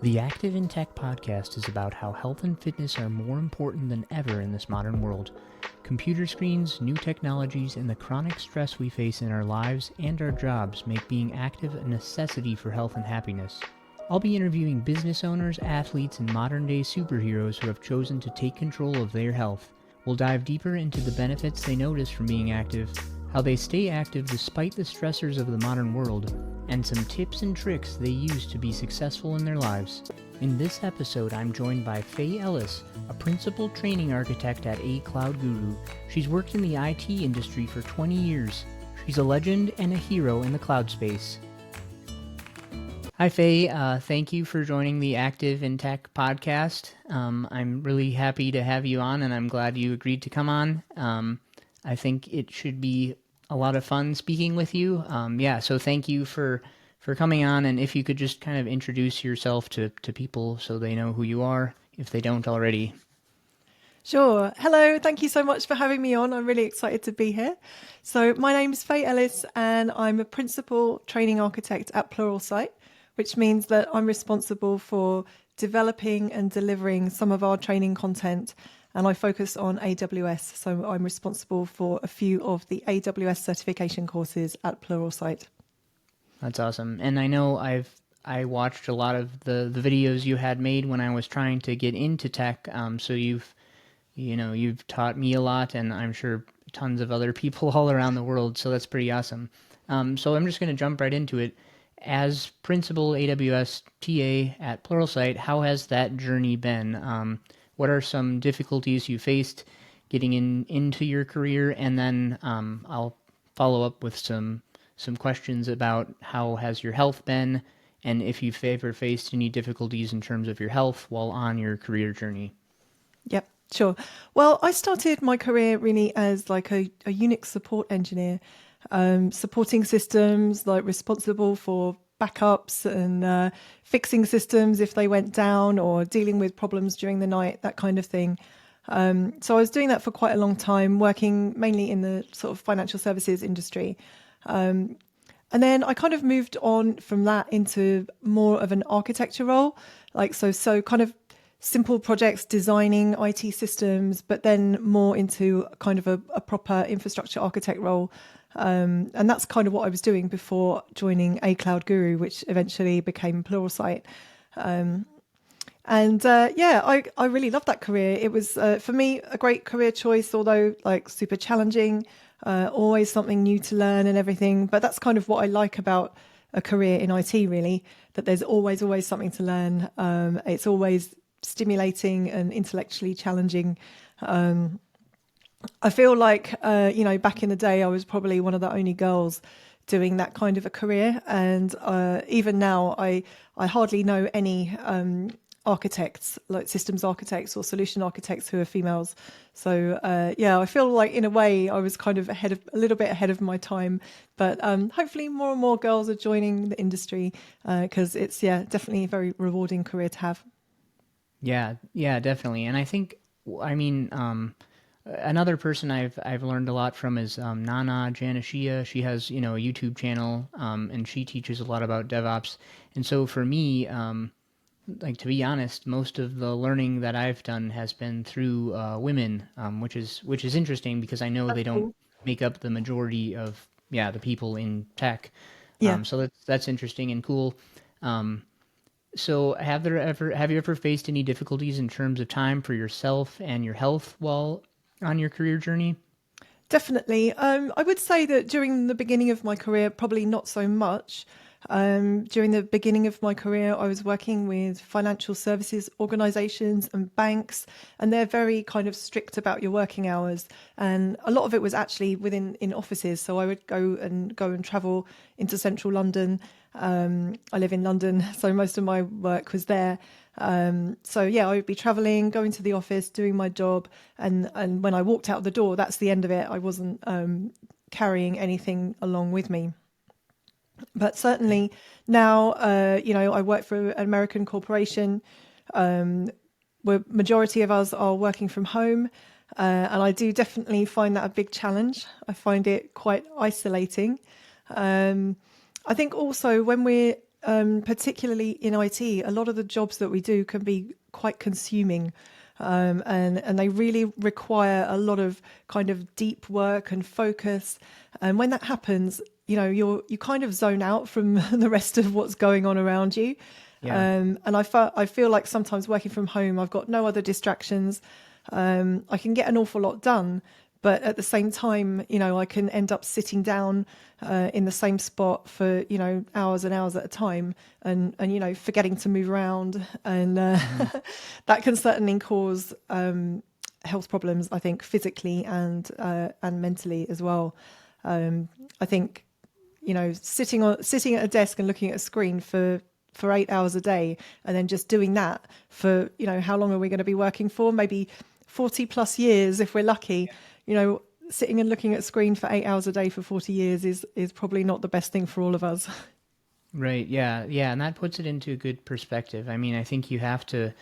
The Active in Tech podcast is about how health and fitness are more important than ever in this modern world. Computer screens, new technologies, and the chronic stress we face in our lives and our jobs make being active a necessity for health and happiness. I'll be interviewing business owners, athletes, and modern-day superheroes who have chosen to take control of their health. We'll dive deeper into the benefits they notice from being active, how they stay active despite the stressors of the modern world, and some tips and tricks they use to be successful in their lives. In this episode, I'm joined by Faye Ellis, a principal training architect at A Cloud Guru. She's worked in the IT industry for 20 years. She's a legend and a hero in the cloud space. Hi, Faye. Thank you for joining the Active in Tech podcast. I'm really happy to have you on, and I'm glad you agreed to come on. I think it should be a lot of fun speaking with you. So thank you for coming on, and if you could just kind of introduce yourself to people so they know who you are, if they don't already. Sure. Hello. Thank you so much for having me on. I'm really excited to be here. So my name is Faye Ellis, and I'm a principal training architect at Pluralsight, which means that I'm responsible for developing and delivering some of our training content. And I focus on AWS, so I'm responsible for a few of the AWS certification courses at Pluralsight. That's awesome. And I know I watched a lot of the videos you had made when I was trying to get into tech. So you've taught me a lot, and I'm sure tons of other people all around the world. So that's pretty awesome. So I'm just going to jump right into it. As principal AWS TA at Pluralsight, how has that journey been? What are some difficulties you faced getting into your career? And then I'll follow up with some questions about how has your health been, and if you've ever faced any difficulties in terms of your health while on your career journey. Yep, sure. Well, I started my career really as like a Unix support engineer, supporting systems, like responsible for backups and fixing systems if they went down, or dealing with problems during the night, that kind of thing. So I was doing that for quite a long time, working mainly in the sort of financial services industry. And then I kind of moved on from that into more of an architecture role, so kind of simple projects, designing IT systems, but then more into kind of a proper infrastructure architect role. And that's kind of what I was doing before joining A Cloud Guru, which eventually became Pluralsight. I really loved that career. It was, for me, a great career choice, although like super challenging, always something new to learn and everything. But that's kind of what I like about a career in IT, really, that there's always something to learn. It's always stimulating and intellectually challenging. I feel like, back in the day, I was probably one of the only girls doing that kind of a career. And even now, I hardly know any architects, like systems architects or solution architects who are females. So, I feel like in a way I was kind of a little bit ahead of my time. But hopefully more and more girls are joining the industry because it's, definitely a very rewarding career to have. Yeah, definitely. And I think, another person I've learned a lot from is Nana Janashia. She has a YouTube channel, and she teaches a lot about DevOps. And so for me, to be honest, most of the learning that I've done has been through women, which is interesting because I know they don't make up the majority of the people in tech. Yeah. So that's interesting and cool. So have you ever faced any difficulties in terms of time for yourself and your health while on your career journey? Definitely. I would say that during the beginning of my career, probably not so much. During the beginning of my career, I was working with financial services organizations and banks, and they're very kind of strict about your working hours. And a lot of it was actually in offices. So I would go and travel into central London. I live in London, so most of my work was there. I would be traveling, going to the office, doing my job. And when I walked out the door, that's the end of it. I wasn't carrying anything along with me. But certainly now, I work for an American corporation where majority of us are working from home. And I do definitely find that a big challenge. I find it quite isolating. I think also when we're particularly in IT, a lot of the jobs that we do can be quite consuming. And they really require a lot of kind of deep work and focus. And when that happens, you kind of zone out from the rest of what's going on around you. Yeah. And I feel like sometimes working from home, I've got no other distractions. I can get an awful lot done, but at the same time, I can end up sitting down in the same spot for, hours and hours at a time and forgetting to move around. And that can certainly cause health problems, I think, physically and mentally as well. I think, sitting at a desk and looking at a screen for 8 hours a day and then just doing that for, how long are we going to be working for? Maybe 40 plus years if we're lucky. Sitting and looking at a screen for 8 hours a day for 40 years is probably not the best thing for all of us. Right. Yeah. Yeah. And that puts it into a good perspective. I mean, I think you have to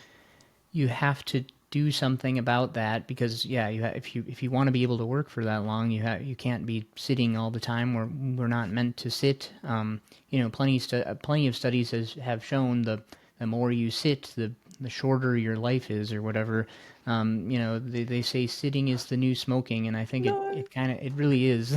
do something about that because if you want to be able to work for that long, you can't be sitting all the time. We're not meant to sit. Plenty of studies have shown the more you sit, the shorter your life is or whatever. They say sitting is the new smoking, and I think it really is.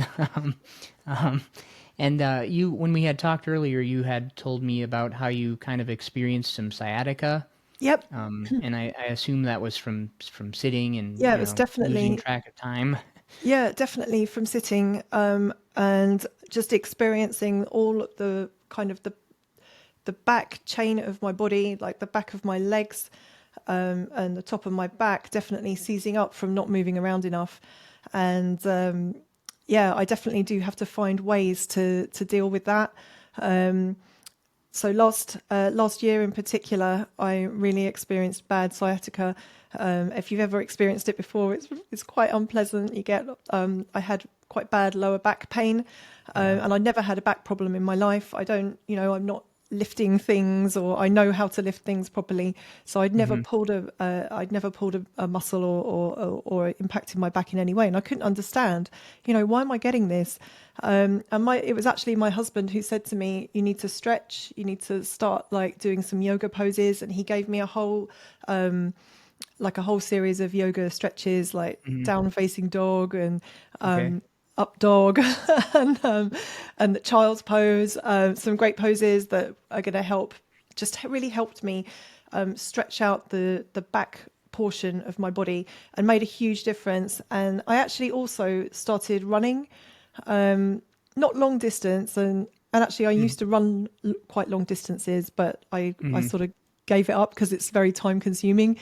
And when we had talked earlier, you had told me about how you kind of experienced some sciatica. Yep. And I assume that was from sitting and Yeah, it was losing definitely, track of time. yeah, definitely from sitting and just experiencing all of the kind of the back chain of my body, like the back of my legs and the top of my back, definitely seizing up from not moving around enough. And I definitely do have to find ways to deal with that. So last year in particular, I really experienced bad sciatica. If you've ever experienced it before, it's quite unpleasant. I had quite bad lower back pain, and I never had a back problem in my life. I'm not lifting things, or I know how to lift things properly. So I'd never pulled a muscle or impacted my back in any way, and I couldn't understand. Why am I getting this? It was actually my husband who said to me, "You need to stretch. You need to start like doing some yoga poses," and he gave me a whole series of yoga stretches, like down facing dog and Okay. up dog and the child's pose, some great poses that are going to really helped me stretch out the back portion of my body and made a huge difference. And I actually also started running, not long distance, and actually I used to run quite long distances, but I sort of gave it up because it's very time consuming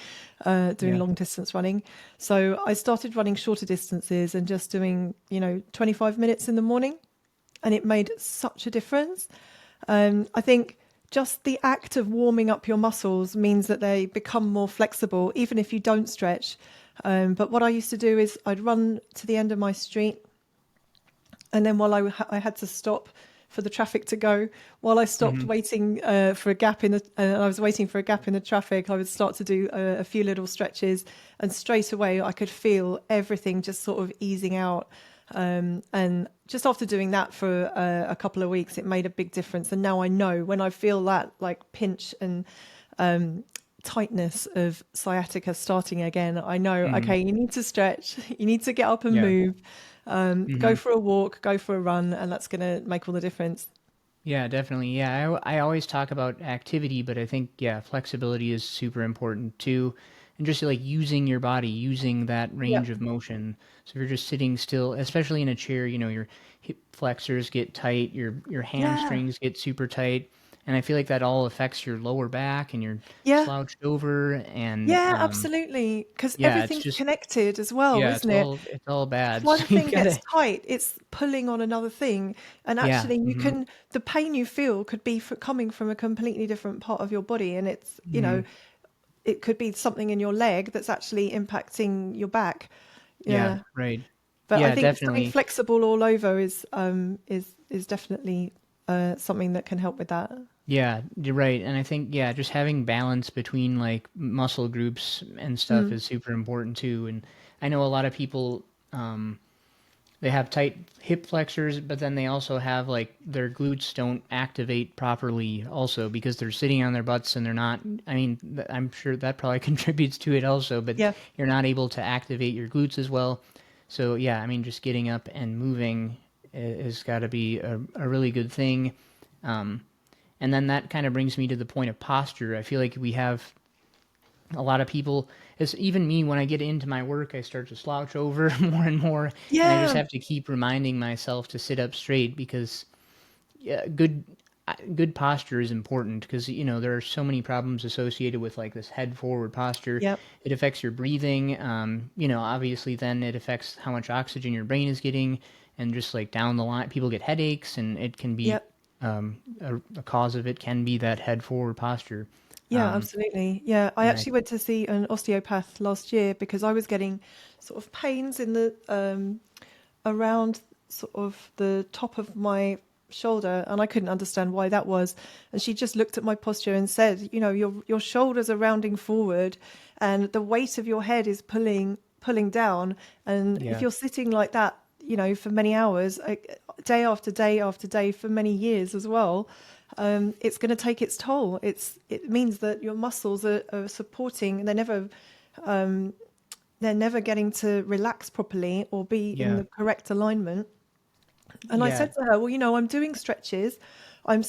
doing long distance running. So I started running shorter distances and just doing 25 minutes in the morning, and it made such a difference. I think just the act of warming up your muscles means that they become more flexible even if you don't stretch. But what I used to do is I'd run to the end of my street, and then while I had to stop for the traffic to go, while I stopped waiting for a gap I was waiting for a gap in the traffic, I would start to do a few little stretches, and straight away I could feel everything just sort of easing out. And just after doing that for a couple of weeks, it made a big difference. And now I know when I feel that like pinch and tightness of sciatica starting again, I know, okay, you need to stretch, you need to get up and move. Go for a walk, go for a run, and that's going to make all the difference. Yeah, definitely. Yeah, I always talk about activity, but I think, flexibility is super important too. And just like using your body, using that range Yep. of motion. So if you're just sitting still, especially in a chair, your hip flexors get tight, your Yeah. hamstrings get super tight. And I feel like that all affects your lower back and you're Yeah. slouched over and Yeah, absolutely. Because it's everything's just connected as well, isn't it? it's all If bad. one So you've thing got gets to tight, it's pulling on another thing. And yeah. actually, Mhm. the pain you feel could be coming from a completely different part of your body. And Mhm. it could be something in your leg that's actually impacting your back. Yeah, Yeah. right. But I Yeah, think staying definitely. flexible all over is definitely something that can help with that. Yeah, you're right. And I think, just having balance between like muscle groups and stuff Mm. is super important too. And I know a lot of people, they have tight hip flexors, but then they also have like their glutes don't activate properly also because they're sitting on their butts and they're not, I mean, I'm sure that probably contributes to it also, but Yeah. you're not able to activate your glutes as well. So yeah, I mean, just getting up and moving has got to be a really good thing. Um, and then that kind of brings me to the point of posture. I feel like we have a lot of people, it's even me, when I get into my work, I start to slouch over more and more, and I just Yeah. have to keep reminding myself to sit up straight because yeah, good posture is important because there are so many problems associated with like this head forward posture. Yep. It affects your breathing. Obviously then it affects how much oxygen your brain is getting, and just like down the line, people get headaches, and it can be Yep. a cause of it can be that head forward posture. Yeah, Um, absolutely. Yeah, I and I actually went to see an osteopath last year because I was getting sort of pains in the around sort of the top of my shoulder, and I couldn't understand why that was. And she just looked at my posture and said, your shoulders are rounding forward, and the weight of your head is pulling down. And if yeah. you're sitting like that, for many hours, day after day after day, for many years as well, it's going to take its toll. It means that your muscles are supporting, and they're never getting to relax properly or be in Yeah. the correct alignment. And I Yeah. said to her, well, I'm doing stretches. I'm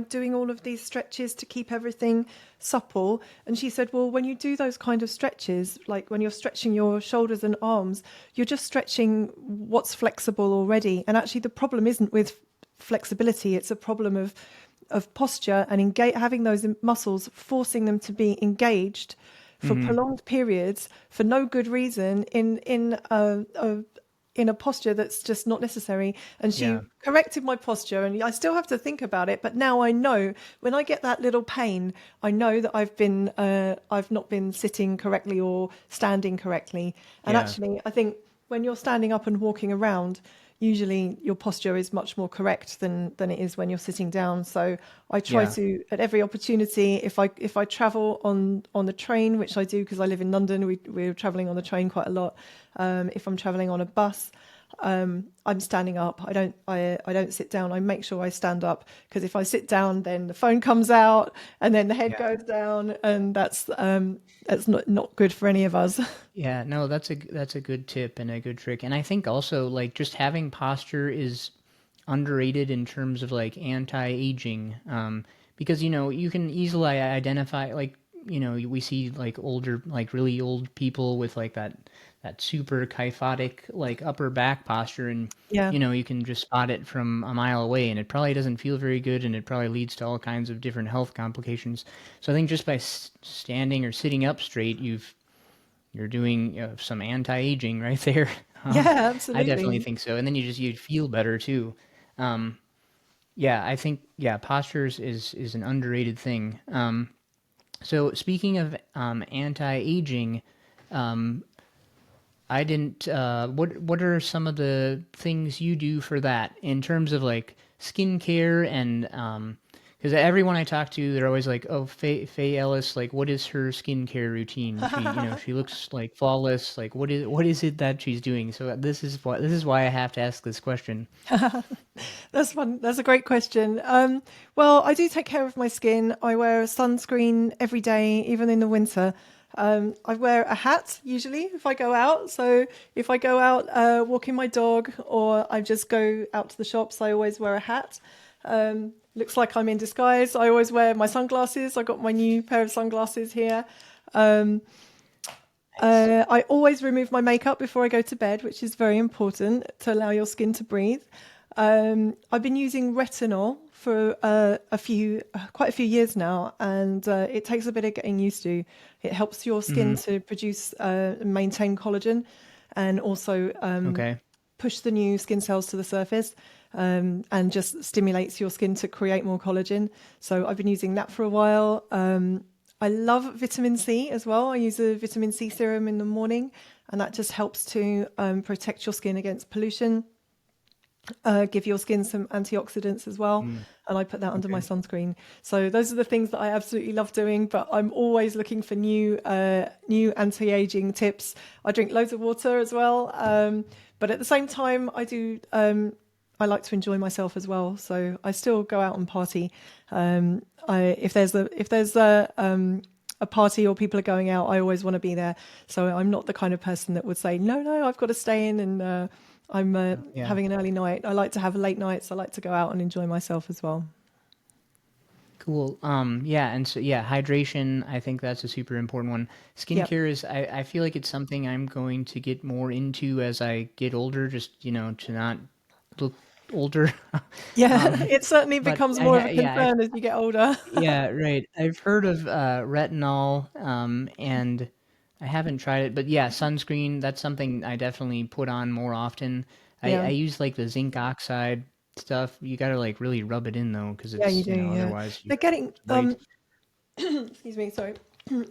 doing all of these stretches to keep everything supple. And she said, well, when you do those kind of stretches, like when you're stretching your shoulders and arms, you're just stretching what's flexible already. And actually the problem isn't with flexibility. It's a problem of posture and having those muscles, forcing them to be engaged for Hmm. prolonged periods for no good reason in a posture that's just not necessary. And she Yeah. corrected my posture, and I still have to think about it. But now I know when I get that little pain, I know that I've not been sitting correctly or standing correctly. And Yeah. actually, I think when you're standing up and walking around, usually your posture is much more correct than it is when you're sitting down. So I try Yeah. to, at every opportunity, if I travel on the train, which I do because I live in London, we're traveling on the train quite a lot. If I'm traveling on a bus, I'm standing up. I don't sit down. I make sure I stand up, because if I sit down, then the phone comes out and then the head Yeah. goes down, and that's not good for any of us. Yeah, no, that's a good tip and a good trick. And I think also like just having posture is underrated in terms of like anti-aging. Because you can easily identify like we see like older, like really old people with like that super kyphotic like upper back posture, and Yeah. you can just spot it from a mile away, and it probably doesn't feel very good, and it probably leads to all kinds of different health complications. So I think just by standing or sitting up straight, you're doing some anti-aging right there. Yeah, I definitely absolutely. think so. And then you feel better too. Um, yeah, I think postures is an underrated thing. So speaking of anti-aging, um, I didn't. What are some of the things you do for that in terms of like skincare and because everyone I talk to, they're always like, "Oh, Faye Ellis, like, what is her skincare routine? She looks like flawless. Like, what is it that she's doing?" So this is why I have to ask this question. That's fun. That's a great question. Well, I do take care of my skin. I wear a sunscreen every day, even in the winter. I wear a hat usually if I go out. So if I go out walking my dog, or I just go out to the shops, I always wear a hat. Looks like I'm in disguise. I always wear my sunglasses. I got my new pair of sunglasses here. Um, Nice. I always remove my makeup before I go to bed, which is very important to allow your skin to breathe. I've been using retinol for quite a few years now, and it takes a bit of getting used to. It helps your skin Mm-hmm. to produce and maintain collagen, and also Okay. push the new skin cells to the surface, and just stimulates your skin to create more collagen. So I've been using that for a while. I love vitamin C as well. I use a vitamin C serum in the morning, and that just helps to protect your skin against pollution, give your skin some antioxidants as well. Mm, And I put that under my okay. sunscreen. So those are the things that I absolutely love doing, but I'm always looking for new anti-aging tips. I drink loads of water as well, But at the same time, I like to enjoy myself as well. So I still go out and party. If there's a party or people are going out, I always want to be there. So I'm not the kind of person that would say, no, I've got to stay in and I'm Yeah. having an early night. I like to have late nights. I like to go out and enjoy myself as well. Cool. Yeah, and so yeah, hydration, I think that's a super important one. Yep. Skincare is, I feel like it's something I'm going to get more into as I get older, just, to not look older. Yeah, Um, it certainly but becomes more of a yeah, I've, concern as you get older. yeah, right. I've heard of retinol, and I haven't tried it, but yeah, sunscreen, that's something I definitely put on more often. I Yeah, use like the zinc oxide stuff. You gotta like really rub it in though, because yeah, you it's, do. Yeah, otherwise you they're getting white. excuse me, sorry.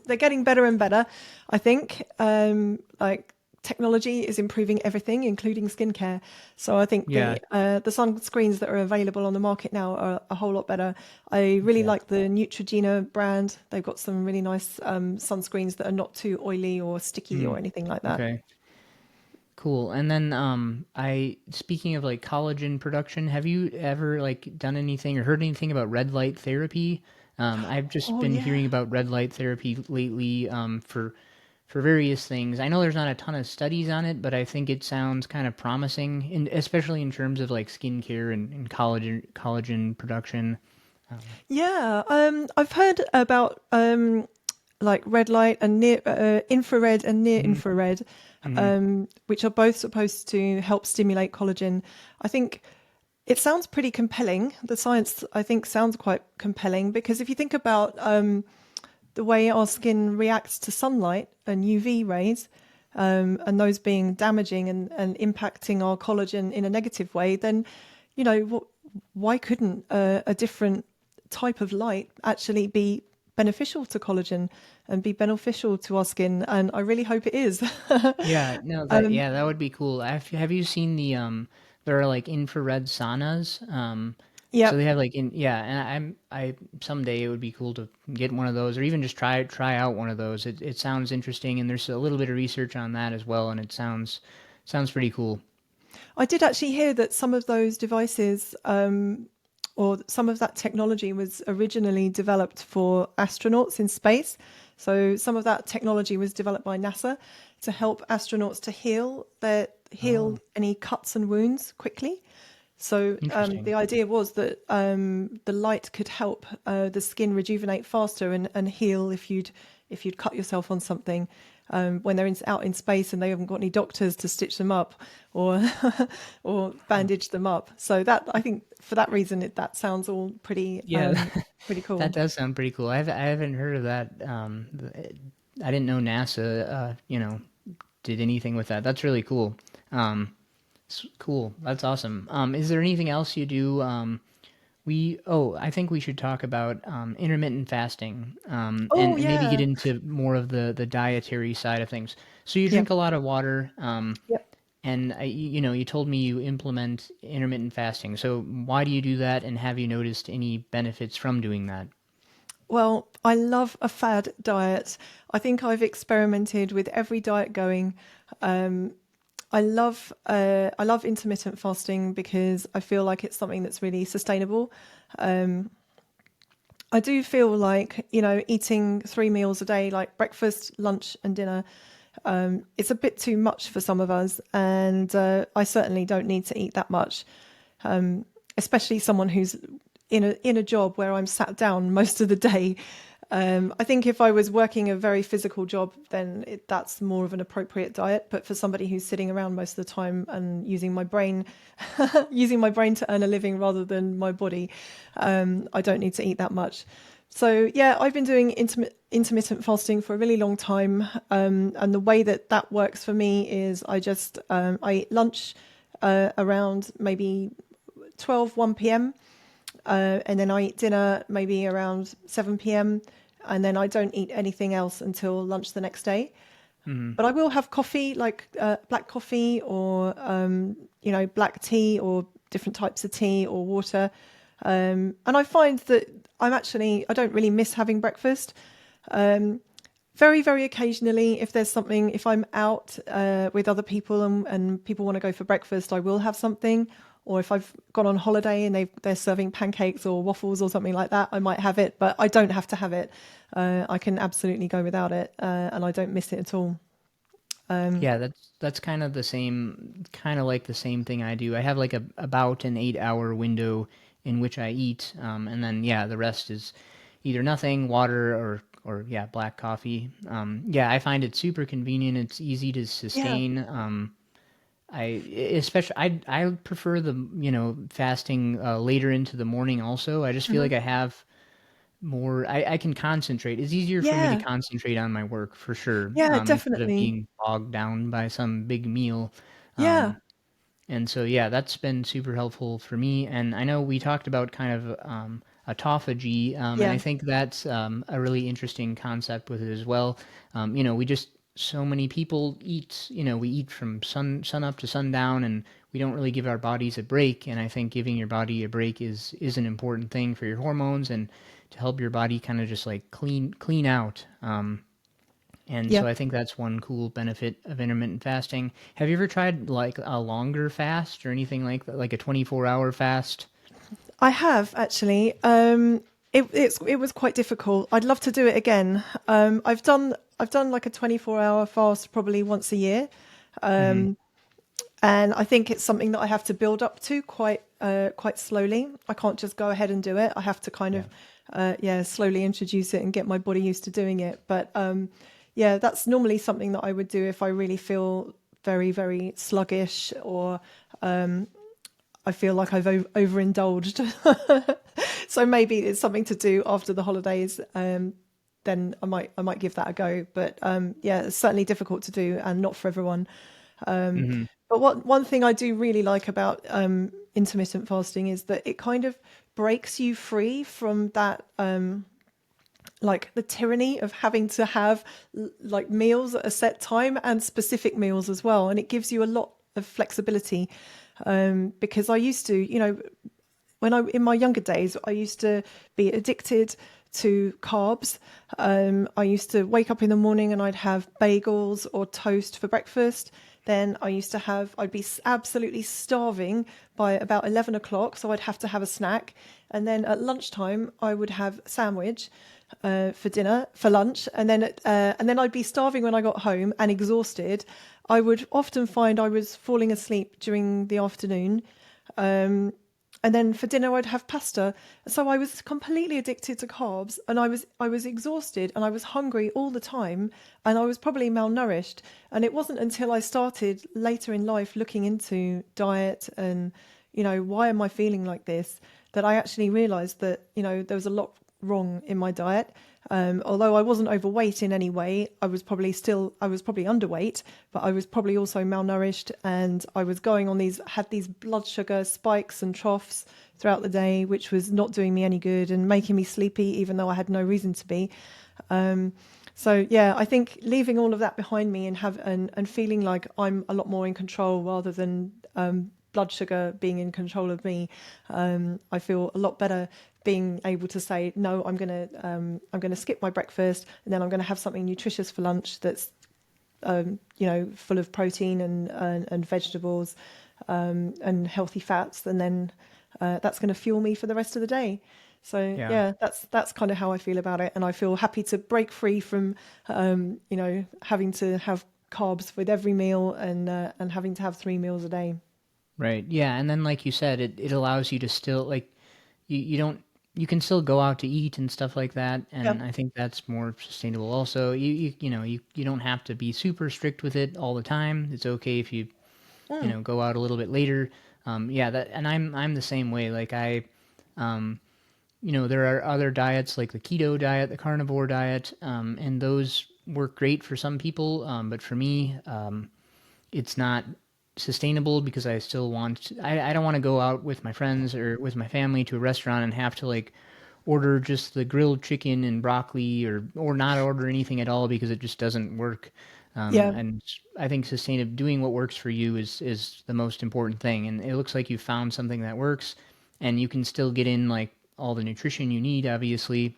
They're getting better and better, I think. Like technology is improving everything, including skincare. So I think Yeah, the sunscreens that are available on the market now are a whole lot better. I really like exactly. the Neutrogena brand. They've got some really nice sunscreens that are not too oily or sticky or Mm, anything like that. okay, cool. And then I speaking of like collagen production, have you ever like done anything or heard anything about red light therapy? I've just Oh been yeah. hearing about red light therapy lately for various things. I know there's not a ton of studies on it, but I think it sounds kind of promising, and especially in terms of like skincare and collagen production. Yeah, I've heard about like red light and near infrared and near infrared, Mm-hmm. which are both supposed to help stimulate collagen. I think it sounds pretty compelling. The science, I think, sounds quite compelling because if you think about the way our skin reacts to sunlight and UV rays, and those being damaging and impacting our collagen in a negative way, then, why couldn't a different type of light actually be beneficial to collagen and be beneficial to our skin? And I really hope it is. Yeah, no, that would be cool. Have you seen there are like infrared saunas. So Yep. they have like and I someday it would be cool to get one of those or even just try out one of those. It sounds interesting and there's a little bit of research on that as well and it sounds pretty cool. I did actually hear that some of those devices, or some of that technology was originally developed for astronauts in space. So some of that technology was developed by NASA to help astronauts to heal Oh, any cuts and wounds quickly. So interesting. the idea was that the light could help the skin rejuvenate faster and heal if you'd cut yourself on something when they're out in space and they haven't got any doctors to stitch them up or or bandage them up. So that I think for that reason that sounds all Yeah, pretty that cool. does sound pretty cool. I haven't heard of that. I didn't know NASA, did anything with that. That's really cool. Cool. That's awesome. Is there anything else you do? I think we should talk about intermittent fasting, Oh and maybe get yeah, into more of the dietary side of things. So you yep, drink a lot of water, yep. and you told me you implement intermittent fasting. So why do you do that, and have you noticed any benefits from doing that? Well, I love a fad diet. I think I've experimented with every diet going. Um, I love intermittent fasting because I feel like it's something that's really sustainable. Um, I do feel like eating 3 meals a day, like breakfast, lunch, and dinner, it's a bit too much for some of us, and I certainly don't need to eat that much, especially someone who's in a job where I'm sat down most of the day. I think if I was working a very physical job, then that's more of an appropriate diet. But for somebody who's sitting around most of the time and using my brain, using my brain to earn a living rather than my body, I don't need to eat that much. So yeah, I've been doing intermittent fasting for a really long time, and the way that works for me is I eat lunch around maybe 1 p.m. And then I eat dinner maybe around 7 p.m. And then I don't eat anything else until lunch the next day. Hmm. But I will have coffee, like black coffee or, black tea or different types of tea or water. And I find that I don't really miss having breakfast. Um, Very, very occasionally, if there's something, if I'm out with other people and people want to go for breakfast, I will have something. Or if I've gone on holiday and they're serving pancakes or waffles or something like that, I might have it, but I don't have to have it. I can absolutely go without it, and I don't miss it at all. Yeah, that's kind of the same, kind of like the same thing I do. I have like about an 8 hour window in which I eat, and then yeah, the rest is either nothing, water, or yeah, black coffee. Yeah, I find it super convenient. It's easy to Yeah. sustain. I especially I prefer the fasting later into the morning. Also, I just feel Hmm. like I have more. I can concentrate. It's easier for me to Yeah. concentrate on my work for sure, Yeah, instead of definitely. being bogged down by some big meal. Yeah. Um, and so yeah, that's been super helpful for me. And I know we talked about kind of autophagy, and I Yeah. think that's a really interesting concept with it as well. We just so many people eat. We eat from sun up to sundown, and we don't really give our bodies a break. And I think giving your body a break is an important thing for your hormones and to help your body kind of just like clean out. And Yeah. so I think that's one cool benefit of intermittent fasting. Have you ever tried like a longer fast or anything like that, like a 24-hour fast? I have actually. It was quite difficult. I'd love to do it again. I've done like a 24-hour fast probably once a year, Hmm. and I think it's something that I have to build up to quite slowly. I can't just go ahead and do it. I have to kind Yeah. of slowly introduce it and get my body used to doing it. But yeah, that's normally something that I would do if I really feel very, very sluggish, or I feel like I've overindulged. So maybe it's something to do after the holidays. Then I might give that a go. But yeah, it's certainly difficult to do and not for everyone. Hmm. But one thing I do really like about intermittent fasting is that it kind of breaks you free from that, like the tyranny of having to have like meals at a set time and specific meals as well, and it gives you a lot of flexibility. Because I used to, when I in my younger days, I used to be addicted to carbs. I used to wake up in the morning and I'd have bagels or toast for breakfast. Then I'd be absolutely starving by about 11 o'clock, so I'd have to have a snack. And then at lunchtime, I would have a sandwich for dinner, for lunch, and then I'd be starving when I got home and exhausted. I would often find I was falling asleep during the afternoon, and then for dinner I'd have pasta. So I was completely addicted to carbs, and I was exhausted and I was hungry all the time, and I was probably malnourished. And it wasn't until I started later in life looking into diet and why am I feeling like this, that I actually realized that there was a lot wrong in my diet. Although I wasn't overweight in any way, I was probably underweight, but I was probably also malnourished, and I was had these blood sugar spikes and troughs throughout the day, which was not doing me any good and making me sleepy, even though I had no reason to be. So yeah, I think leaving all of that behind me and feeling like I'm a lot more in control rather than blood sugar being in control of me, I feel a lot better being able to say no. I'm gonna skip my breakfast, and then I'm gonna have something nutritious for lunch that's full of protein and vegetables, and healthy fats, and then that's going to fuel me for the rest of the day. So Yeah. yeah, that's kind of how I feel about it, and I feel happy to break free from having to have carbs with every meal, and having to have 3 meals a day. Right. Yeah. And then, like you said, it allows you to still like you don't you can still go out to eat and stuff like that, Yeah. and I think that's more sustainable. Also, you don't have to be super strict with it all the time. It's okay if Mm. go out a little bit later. Yeah. That and I'm the same way. Like um, there are other diets like the keto diet, the carnivore diet, and those work great for some people. But for me, it's not sustainable because I still I don't want to go out with my friends or with my family to a restaurant and have to like order just the grilled chicken and broccoli or not order anything at all because it just doesn't work. Yeah. And I think sustainable doing what works for you is the most important thing. And it looks like you found something that works, and you can still get in like all the nutrition you need. Obviously,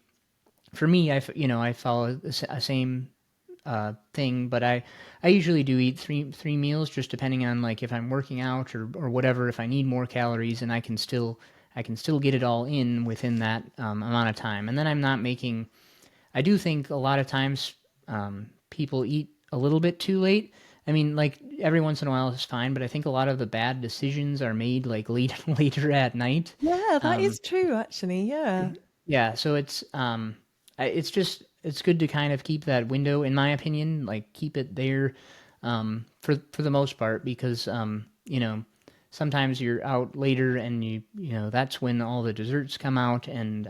for me, I follow a same thing, but I usually do eat three meals, just depending on like if I'm working out or whatever. If I need more calories, and I can still get it all in within that amount of time, and then I'm not making. I do think a lot of times people eat a little bit too late. I mean, like every once in a while is fine, but I think a lot of the bad decisions are made like later at night. Yeah, that Um, is true, actually. Yeah. yeah, so it's just it's good to kind of keep that window, in my opinion, like keep it there for the most part, because sometimes you're out later and that's when all the desserts come out, and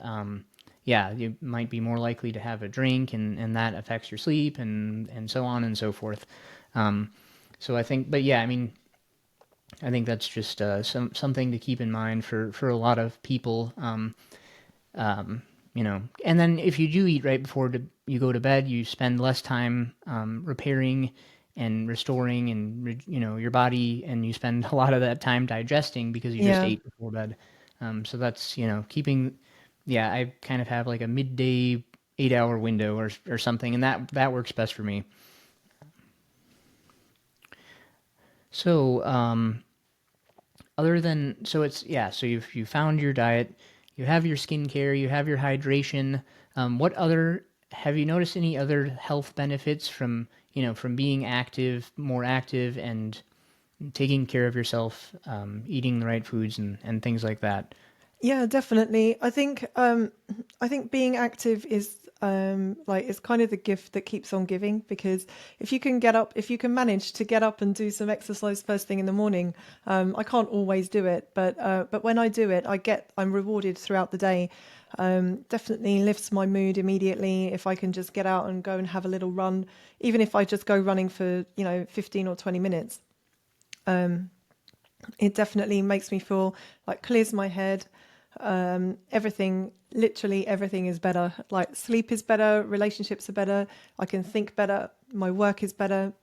yeah, you might be more likely to have a drink, and that affects your sleep, and so on and so forth. Um, so I think, but yeah, I mean, I think that's just something to keep in mind for a lot of people. And then if you do eat right before you go to bed, you spend less time repairing and restoring and your body, and you spend a lot of that time digesting because you just Yeah. ate before bed. So that's keeping. Yeah, I kind of have like a midday 8 hour window or something, and that works best for me. So other than so it's yeah so you found your diet, you have your skincare, you have your hydration. What other have you noticed any other health benefits from from being more active, and taking care of yourself, eating the right foods and things like that? Yeah, definitely. I think being active is like it's kind of the gift that keeps on giving, because if you can manage to get up and do some exercise first thing in the morning, I can't always do it, but when I do it, I'm rewarded throughout the day. Definitely lifts my mood immediately if I can just get out and go and have a little run, even if I just go running for 15 or 20 minutes. It definitely makes me feel like clears my head. Everything, literally everything is better. Like sleep is better, relationships are better. I can think better. My work is better.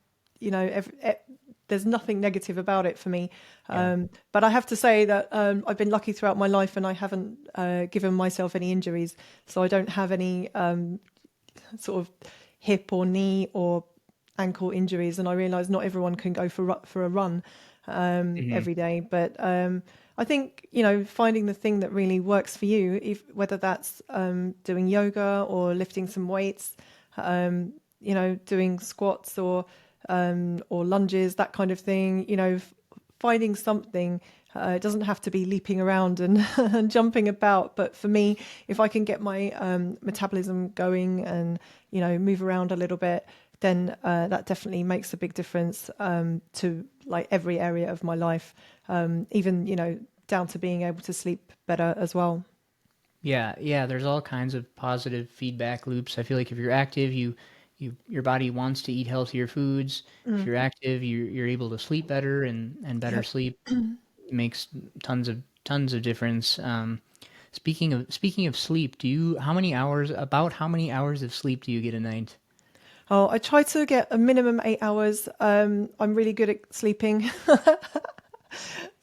There's nothing negative about it for me. Yeah. But I have to say that I've been lucky throughout my life, and I haven't given myself any injuries. So I don't have any sort of hip or knee or ankle injuries. And I realise not everyone can go for a run Hmm. every day. But I think, finding the thing that really works for you, whether that's doing yoga or lifting some weights, doing squats or lunges, that kind of thing, finding something. It doesn't have to be leaping around and, and jumping about. But for me, if I can get my metabolism going and, move around a little bit, then that definitely makes a big difference to like every area of my life, even, down to being able to sleep better as well. Yeah, there's all kinds of positive feedback loops. I feel like if you're active, your body wants to eat healthier foods. If Mm. you're active, you're able to sleep better, and better Yep. sleep makes tons of difference. Speaking of sleep, how many hours of sleep do you get a night? Oh, I try to get a minimum 8 hours. I'm really good at sleeping.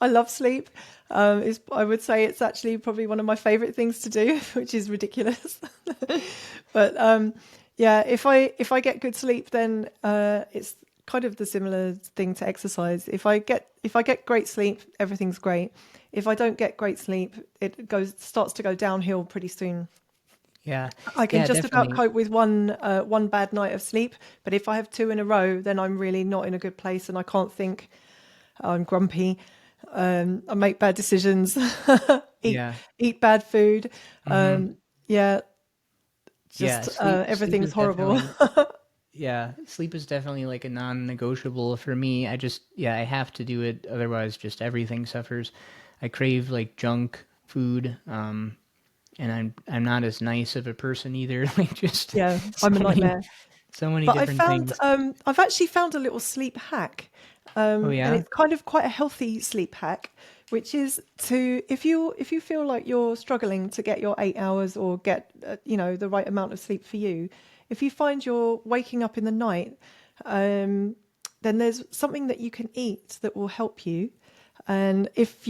I love sleep. I would say it's actually probably one of my favorite things to do, which is ridiculous. But yeah, if I get good sleep, then it's kind of the similar thing to exercise. If I get great sleep, everything's great. If I don't get great sleep, it starts to go downhill pretty soon. Yeah, I can yeah, just about definitely. cope with one bad night of sleep, but if I have two in a row, then I'm really not in a good place, and I can't think. I'm grumpy. I make bad decisions. eat Yeah. eat bad food. Hmm. Yeah, Yeah, just sleep everything's is horrible. definitely yeah, sleep is definitely like a non-negotiable for me. I have to do it, otherwise just everything suffers. I crave like junk food, and I'm not as nice of a person either. Like just Yeah, so I'm a many nightmare. so many But different things. I've actually found a little sleep hack, Oh and yeah? it's kind of quite a healthy sleep hack, which is to if you feel like you're struggling to get your 8 hours or get the right amount of sleep for you, if you find you're waking up in the night, um, then there's something that you can eat that will help you. And if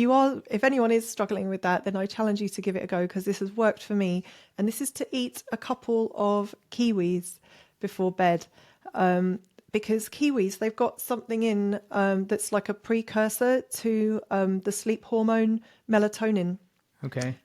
anyone is struggling with that, then I challenge you to give it a go, because this has worked for me. And this is to eat a couple of kiwis before bed. because kiwis, they've got something in that's like a precursor to the sleep hormone melatonin. Okay.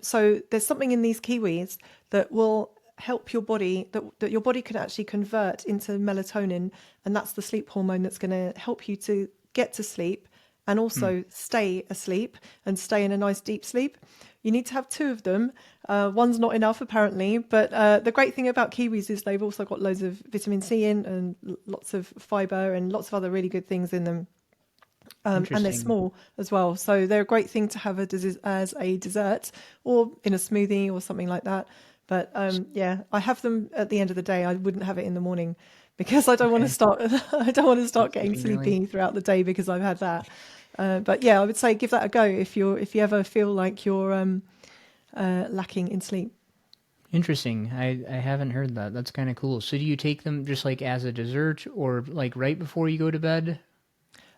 So there's something in these kiwis that will help your body, that your body can actually convert into melatonin, and that's the sleep hormone that's going to help you to get to sleep and also stay asleep and stay in a nice deep sleep. You need to have two of them. One's not enough apparently, but the great thing about kiwis is they've also got loads of vitamin C in and lots of fiber and lots of other really good things in them. And they're Interesting. small as well. So they're a great thing to have as a dessert or in a smoothie or something like that. But yeah, I have them at the end of the day. I wouldn't have it in the morning because I don't want to Okay. start. I don't want to start getting Sleeping early. sleepy throughout the day because I've had that. But yeah, I would say give that a go if you ever feel like you're lacking in sleep. Interesting. I haven't heard that. That's kind of cool. So do you take them just like as a dessert or like right before you go to bed?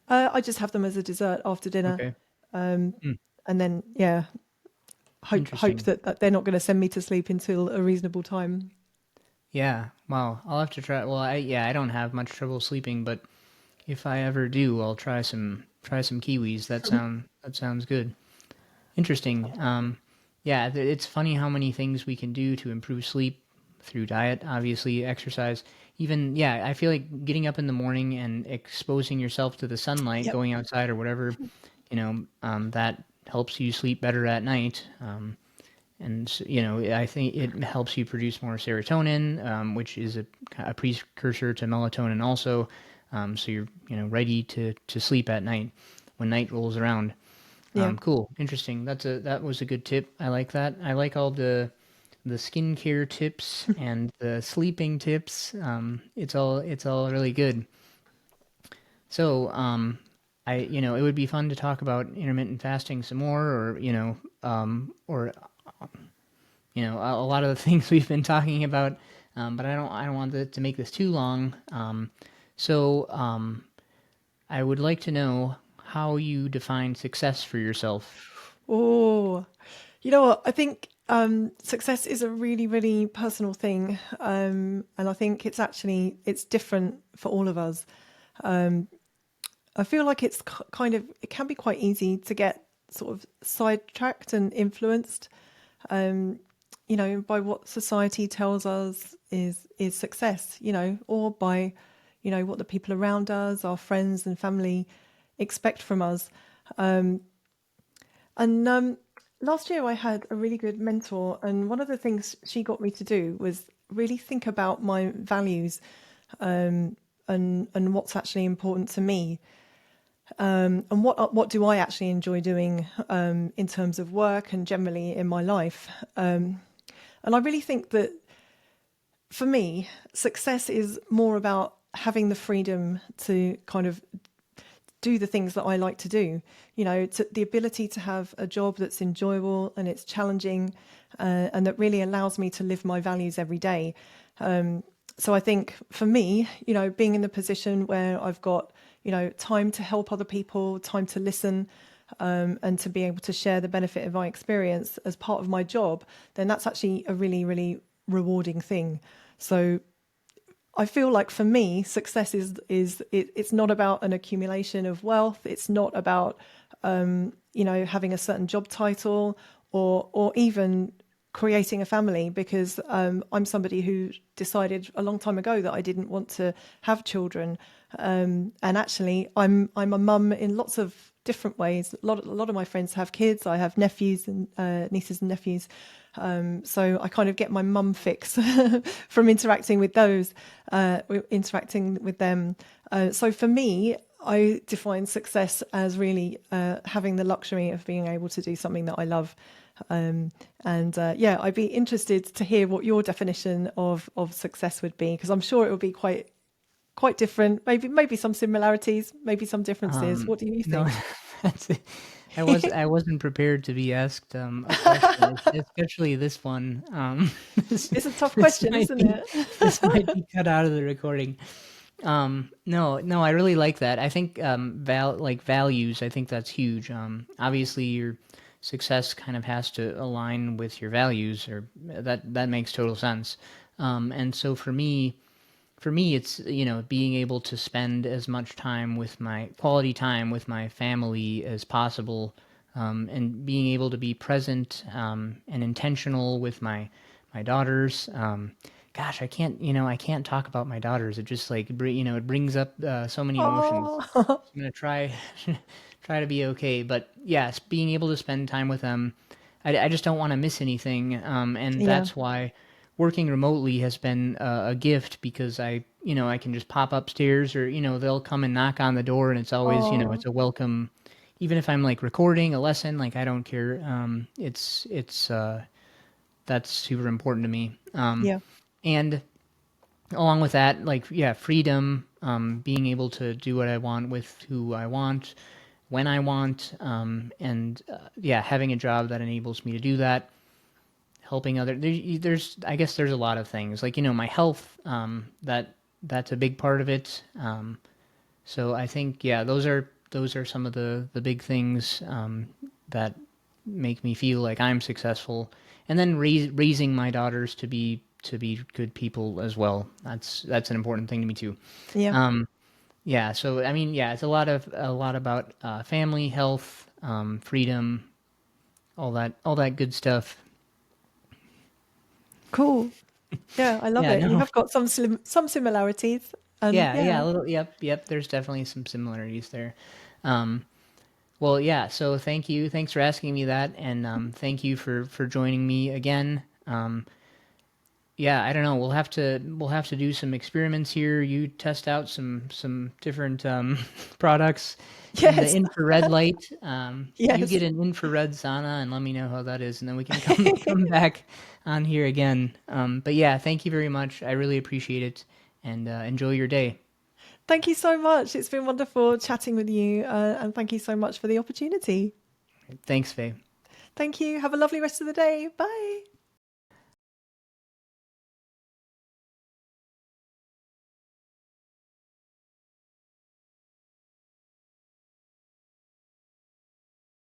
I just have them as a dessert after dinner, Okay. and Hmm. then yeah, hope Interesting. that they're not going to send me to sleep until a reasonable time. Yeah. Wow. I'll have to try. Well, I don't have much trouble sleeping, but if I ever do, I'll try some kiwis. That sounds good. Interesting. Yeah, it's funny how many things we can do to improve sleep through diet, obviously exercise. Even yeah, I feel like getting up in the morning and exposing yourself to the sunlight, Yep. going outside or whatever, that helps you sleep better at night. I think it helps you produce more serotonin, which is a precursor to melatonin also. So you're ready to sleep at night when night rolls around. Yeah. Cool, interesting. That was a good tip. I like that. I like all the skincare tips and the sleeping tips. It's all really good. So it would be fun to talk about intermittent fasting some more, or a lot of the things we've been talking about. But I don't want to make this too long. So I would like to know how you define success for yourself. Oh, you know what? I think success is a really, really personal thing, and I think it's different for all of us. I feel like it can be quite easy to get sort of sidetracked and influenced, um, by what society tells us is success, or by, what the people around us, our friends and family expect from us. And last year I had a really good mentor, and one of the things she got me to do was really think about my values, and what's actually important to me, and what do I actually enjoy doing in terms of work and generally in my life. And I really think that for me, success is more about having the freedom to kind of do the things that I like to do. The ability to have a job that's enjoyable and it's challenging, and that really allows me to live my values every day. So I think for me, being in the position where I've got, time to help other people, time to listen, and to be able to share the benefit of my experience as part of my job, then that's actually a really, really rewarding thing. So I feel like for me, success it's not about an accumulation of wealth. It's not about having a certain job title or even creating a family, because I'm somebody who decided a long time ago that I didn't want to have children, and actually I'm a mum in lots of different ways. A lot of my friends have kids. I have nephews and nieces and nephews. So I kind of get my mum fix from interacting with interacting with them. So for me, I define success as really having the luxury of being able to do something that I love. I'd be interested to hear what your definition of success would be, because I'm sure it would be quite different. Maybe some similarities, maybe some differences. What do you No, think? that's it. I wasn't prepared to be asked a question, especially this one. This It's a tough this question, might isn't be it? this might be cut out of the recording. No, I really like that. I think values. I think that's huge. Obviously, your success kind of has to align with your values, or that makes total sense. And so for me, for me, it's, being able to spend as much time with my quality time with my family as possible, and being able to be present, and intentional with my daughters. Gosh, I can't talk about my daughters. It just like, it brings up so many emotions. Oh, I'm gonna try try to be okay, but yes, being able to spend time with them, I just don't want to miss anything, and yeah. that's why working remotely has been a gift, because I can just pop upstairs, or they'll come and knock on the door, and it's always, Oh, it's a welcome, even if I'm like recording a lesson, like I don't care. It's that's super important to me. yeah. And along with that, like, yeah, freedom, being able to do what I want with who I want, when I want, and yeah, having a job that enables me to do that, helping other. There's I guess there's a lot of things, like, my health, that's a big part of it. So I think, yeah, those are some of the big things, that make me feel like I'm successful, and then raising my daughters to be good people as well. That's an important thing to me too. Yeah. Yeah, so I mean, yeah, it's a lot about family, health, freedom, all that good stuff. Cool. Yeah, I love Yeah, it. You no, have got some similarities, and yeah, a little, yep. There's definitely some similarities there. Um, well, yeah. So thanks for asking me that, and thank you for joining me again. Yeah, I don't know. We'll have to do some experiments here. You test out some different products in the yes, infrared light. You yes. get an infrared sauna and let me know how that is, and then we can come back on here again. But yeah, thank you very much. I really appreciate it, and enjoy your day. Thank you so much. It's been wonderful chatting with you, and thank you so much for the opportunity. Thanks, Faye. Thank you. Have a lovely rest of the day. Bye.